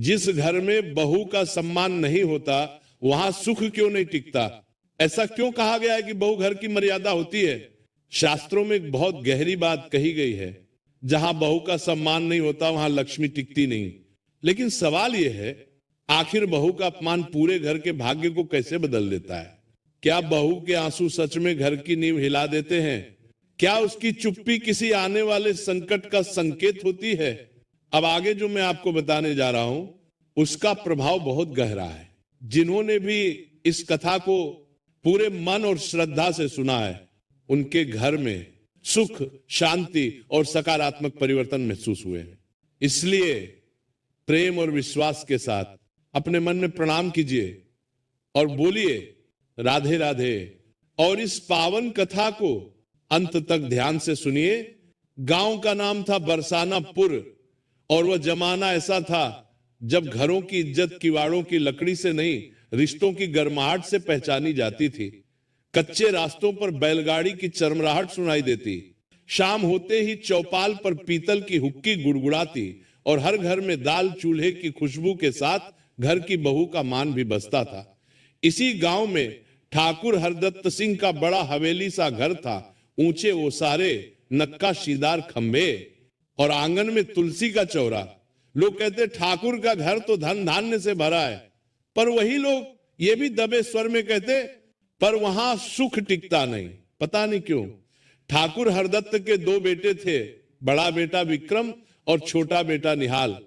जिस घर में बहू का सम्मान नहीं होता वहां सुख क्यों नहीं टिकता? ऐसा क्यों कहा गया है कि बहू घर की मर्यादा होती है? शास्त्रों में एक बहुत गहरी बात कही गई है, जहां बहू का सम्मान नहीं होता वहां लक्ष्मी टिकती नहीं। लेकिन सवाल यह है, आखिर बहू का अपमान पूरे घर के भाग्य को कैसे बदल देता है? क्या बहू के आंसू सच में घर की नींव हिला देते हैं? क्या उसकी चुप्पी किसी आने वाले संकट का संकेत होती है? अब आगे जो मैं आपको बताने जा रहा हूं उसका प्रभाव बहुत गहरा है। जिन्होंने भी इस कथा को पूरे मन और श्रद्धा से सुना है उनके घर में सुख, शांति और सकारात्मक परिवर्तन महसूस हुए हैं। इसलिए प्रेम और विश्वास के साथ अपने मन में प्रणाम कीजिए और बोलिए राधे राधे। और इस पावन कथा को अंत तक ध्यान से सुनिए। गांव का नाम था बरसानापुर और वह जमाना ऐसा था जब घरों की इज्जत किवाड़ों की लकड़ी से नहीं, रिश्तों की गर्माहट से पहचानी जाती थी। कच्चे रास्तों पर बैलगाड़ी की चरमराहट सुनाई देती। शाम होते ही चौपाल पर पीतल की हुक्की गुड़गुड़ाती और हर घर में दाल चूल्हे की खुशबू के साथ घर की बहू का मान भी बसता था। इसी गांव में ठाकुर हरदत्त सिंह का बड़ा हवेली सा घर था। ऊंचे ओसारे, नक्काशीदार खंभे और आंगन में तुलसी का चौरा। लोग कहते ठाकुर का घर तो धन धान्य से भरा है, पर वही लोग ये भी दबे स्वर में कहते पर वहां सुख टिकता नहीं। पता नहीं क्यों। ठाकुर हरदत्त के दो बेटे थे, बड़ा बेटा विक्रम और छोटा बेटा निहाल।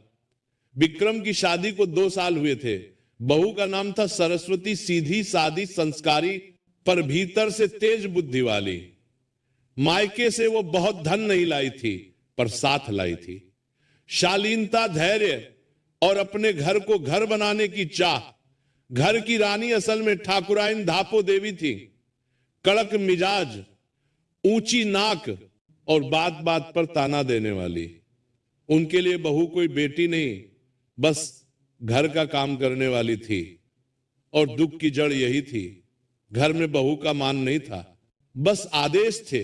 विक्रम की शादी को 2 साल हुए थे। बहू का नाम था सरस्वती, सीधी सादी संस्कारी पर भीतर से तेज बुद्धि वाली। मायके से वो बहुत धन नहीं लाई थी पर साथ लाई थी। शालीनता, धैर्य और अपने घर को घर बनाने की चाह। घर की रानी असल में ठाकुराइन धापो देवी थी। कड़क मिजाज, ऊंची नाक और बात बात पर ताना देने वाली। उनके लिए बहू कोई बेटी नहीं, बस घर का काम करने वाली थी। और दुख की जड़ यही थी, घर में बहू का मान नहीं था, बस आदेश थे।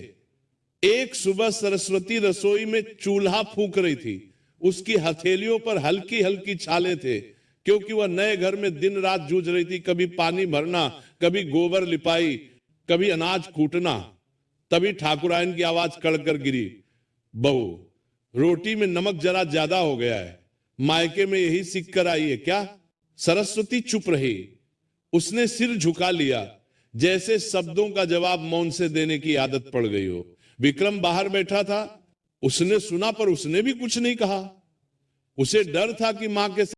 एक सुबह सरस्वती रसोई में चूल्हा फूंक रही थी। उसकी हथेलियों पर हल्की हल्की छाले थे, क्योंकि वह नए घर में दिन रात जूझ रही थी। कभी पानी भरना, कभी गोबर लिपाई, कभी अनाज कूटना। तभी ठाकुराइन की आवाज कड़कर गिरी, बहू रोटी में नमक जरा ज्यादा हो गया है, मायके में यही सीख कर आई है क्या? सरस्वती चुप रही। उसने सिर झुका लिया, जैसे शब्दों का जवाब मौन से देने की आदत पड़ गई हो। विक्रम बाहर बैठा था, उसने सुना पर उसने भी कुछ नहीं कहा। उसे डर था कि मां के